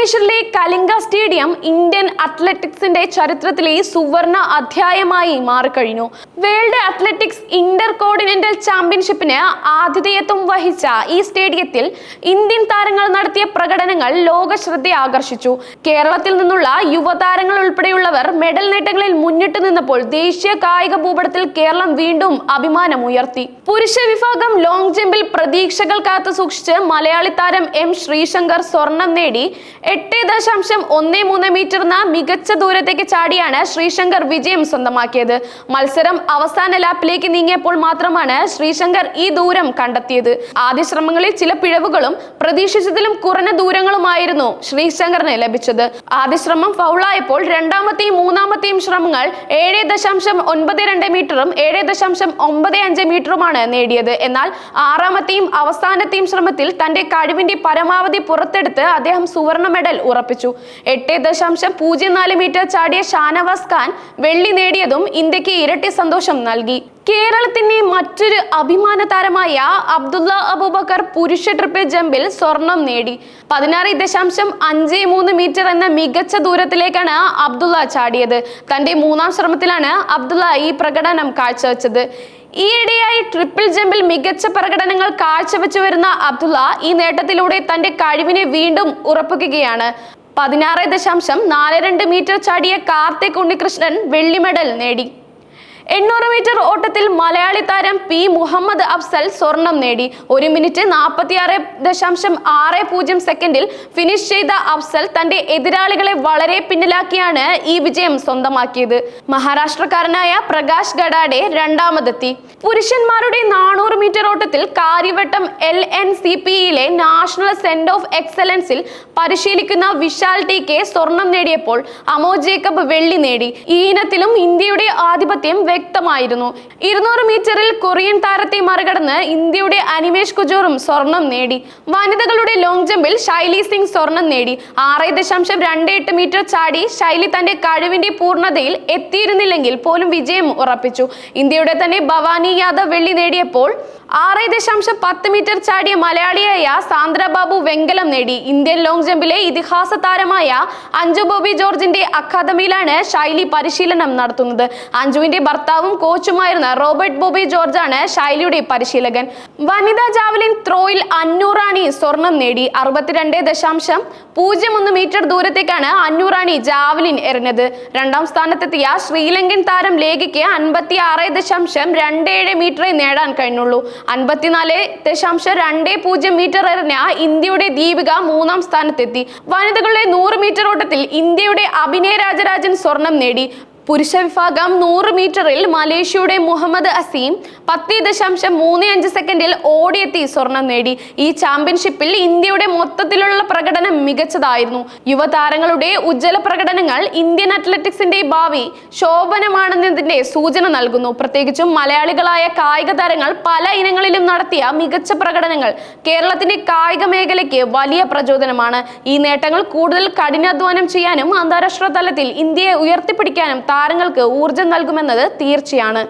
ഭുവനേശ്വറിലെ Kalinga stadium Indian അത്ലറ്റിക്സിന്റെ ചരിത്രത്തിലെ സുവർണ അധ്യായമായി മാറിക്കഴിഞ്ഞു. വേൾഡ് അത്ലറ്റിക്സ് ഇന്റർ കോണ്ടിനെന്റൽ ചാമ്പ്യൻഷിപ്പിന് ആതിഥേയത്വം വഹിച്ച ഈ സ്റ്റേഡിയത്തിൽ ഇന്ത്യൻ താരങ്ങൾ നടത്തിയ പ്രകടനങ്ങൾ ലോക ശ്രദ്ധ ആകർഷിച്ചു. കേരളത്തിൽ നിന്നുള്ള യുവതാരങ്ങൾ ഉൾപ്പെടെയുള്ളവർ മെഡൽ നേട്ടങ്ങളിൽ മുന്നിട്ട് നിന്നപ്പോൾ ദേശീയ കായിക ഭൂപടത്തിൽ കേരളം വീണ്ടും അഭിമാനമുയർത്തി. പുരുഷ വിഭാഗം ലോങ് ജമ്പിൽ പ്രതീക്ഷകൾ കാത്തു സൂക്ഷിച്ച് മലയാളി താരം എം ശ്രീശങ്കർ സ്വർണം നേടി. 8.13 മീറ്റർ എന്ന മികച്ച ദൂരത്തേക്ക് ചാടിയാണ് ശ്രീശങ്കർ വിജയം സ്വന്തമാക്കിയത്. മത്സരം അവസാന ലാപ്പിലേക്ക് നീങ്ങിയപ്പോൾ മാത്രമാണ് ശ്രീശങ്കർ ഈ ദൂരം കണ്ടെത്തിയത്. ആദ്യ ശ്രമങ്ങളിൽ ചില പിഴവുകളും പ്രതീക്ഷിച്ചതിലും കുറഞ്ഞ ദൂരങ്ങളുമായിരുന്നു ശ്രീശങ്കറിന് ലഭിച്ചത്. ആദ്യ ശ്രമം ഫൗളായപ്പോൾ രണ്ടാമത്തെയും മൂന്നാമത്തെയും ശ്രമങ്ങൾ 7.92 മീറ്ററും 7.95 മീറ്ററുമാണ് നേടിയത്. എന്നാൽ ആറാമത്തെയും അവസാനത്തെയും ശ്രമത്തിൽ തന്റെ കഴിവിന്റെ പരമാവധി പുറത്തെടുത്ത് അദ്ദേഹം സുവർണ മെഡൽ ഉറപ്പിച്ചു. 8.04 മീറ്റർ ചാടിയ ഷാനവാസ് ഖാൻ വെള്ളി നേടിയതും ഇന്ത്യക്ക് ഇരട്ടി സന്തോഷം നൽകി. കേരളത്തിന്റെ മറ്റൊരു അഭിമാന താരമായ അബ്ദുള്ള അബൂബക്കർ പുരുഷ ട്രിപ്പിൾ ജമ്പിൽ സ്വർണം നേടി. 16.53 മീറ്റർ എന്ന മികച്ച ദൂരത്തിലേക്കാണ് അബ്ദുള്ള ചാടിയത്. തന്റെ മൂന്നാം ശ്രമത്തിലാണ് അബ്ദുള്ള ഈ പ്രകടനം കാഴ്ചവെച്ചത്. ഈയിടെയായി ട്രിപ്പിൾ ജമ്പിൽ മികച്ച പ്രകടനങ്ങൾ കാഴ്ചവെച്ചു വരുന്ന അബ്ദുള്ള ഈ നേട്ടത്തിലൂടെ തന്റെ കഴിവിനെ വീണ്ടും ഉറപ്പിക്കുകയാണ്. 16.42 മീറ്റർ ചാടിയ കാർത്തിക് ഉണ്ണികൃഷ്ണൻ വെള്ളി മെഡൽ നേടി. 800 മീറ്റർ ഓട്ടത്തിൽ മലയാളി താരം പി മുഹമ്മദ് അഫ്സൽ സ്വർണം നേടി. 1 മിനിറ്റ് 46.60 സെക്കൻഡിൽ ഫിനിഷ് ചെയ്ത അഫ്സൽ തന്റെ എതിരാളികളെ വളരെ പിന്നിലാക്കിയാണ് ഈ വിജയം സ്വന്തമാക്കിയത്. മഹാരാഷ്ട്രക്കാരനായ പ്രകാശ് ഗഡാഡെ രണ്ടാമതെത്തി. പുരുഷന്മാരുടെ 400 മീറ്റർ ഓട്ടത്തിൽ കാര്യവട്ടം LNCPയിലെ നാഷണൽ സെന്റർ ഓഫ് എക്സലൻസിൽ പരിശീലിക്കുന്ന വിശാൽ TK സ്വർണം നേടിയപ്പോൾ അമോ ജേക്കബ് വെള്ളി നേടി. ഈ ഇനത്തിലും ഇന്ത്യയുടെ ആധിപത്യം വ്യക്തമായിരുന്നു. 200 മീറ്ററിൽ കൊറിയൻ താരത്തെ മറികടന്ന് ഇന്ത്യയുടെ അനിമേഷ് കുജൂറും സ്വർണം നേടി. വനിതകളുടെ ലോങ് ജമ്പിൽ ശൈലി സിംഗ് സ്വർണം നേടി. 6.28 മീറ്റർ ചാടി ശൈലി തന്റെ കഴിവിന്റെ പൂർണ്ണതയിൽ എത്തിയിരുന്നില്ലെങ്കിൽ പോലും വിജയം ഉറപ്പിച്ചു. ഇന്ത്യയുടെ തന്നെ ഭവാനി യാദവ് വെള്ളി നേടിയപ്പോൾ 6.10 മീറ്റർ ചാടിയ മലയാളിയായ സാന്ദ്ര ബാബു വെങ്കലം നേടി. ഇന്ത്യൻ ലോങ് ജമ്പിലെ ഇതിഹാസ താരമായ അഞ്ജു ബോബി ജോർജിന്റെ അക്കാദമിയിലാണ് ശൈലി പരിശീലനം നടത്തുന്നത്. അഞ്ജുവിന്റെ ഭർത്താവും കോച്ചുമായിരുന്ന റോബർട്ട് ബോബി ജോർജാണ് ശൈലിയുടെ പരിശീലകൻ. വനിതാ ജാവലിൻ ത്രോയിൽ അന്നു റാണി സ്വർണം നേടി. 62.01 മീറ്റർ ദൂരത്തേക്കാണ് അന്നു റാണി ജാവലിൻ എറിഞ്ഞത്. രണ്ടാം സ്ഥാനത്തെത്തിയ ശ്രീലങ്കൻ താരം ലേഖയ്ക്ക് 56.27 മീറ്ററേ നേടാൻ കഴിഞ്ഞുള്ളൂ. 54.20 മീറ്റർ എറിഞ്ഞ ഇന്ത്യയുടെ ദീപിക മൂന്നാം സ്ഥാനത്തെത്തി. വനിതകളുടെ 100 മീറ്റർ ഓട്ടത്തിൽ ഇന്ത്യയുടെ അഭിനയ രാജരാജൻ സ്വർണം നേടി. പുരുഷ വിഭാഗം 100 മീറ്ററിൽ മലേഷ്യയുടെ മുഹമ്മദ് അസീം 10.35 സെക്കൻഡിൽ ഓടിയെത്തി സ്വർണം നേടി. ഈ ചാമ്പ്യൻഷിപ്പിൽ ഇന്ത്യയുടെ മൊത്തത്തിലുള്ള പ്രകടനം മികച്ചതായിരുന്നു. യുവതാരങ്ങളുടെ ഉജ്ജ്വല പ്രകടനങ്ങൾ ഇന്ത്യൻ അത്ലറ്റിക്സിന്റെ ഭാവി ശോഭനമാണെന്നതിന്റെ സൂചന നൽകുന്നു. പ്രത്യേകിച്ചും മലയാളികളായ കായിക താരങ്ങൾ പല ഇനങ്ങളിലും നടത്തിയ മികച്ച പ്രകടനങ്ങൾ കേരളത്തിന്റെ കായിക മേഖലയ്ക്ക് വലിയ പ്രചോദനമാണ്. ഈ നേട്ടങ്ങൾ കൂടുതൽ കഠിനാധ്വാനം ചെയ്യാനും അന്താരാഷ്ട്ര തലത്തിൽ ഇന്ത്യയെ ഉയർത്തിപ്പിടിക്കാനും താരങ്ങൾക്ക് ഊർജം നൽകുമെന്നത് തീർച്ചയാണ്.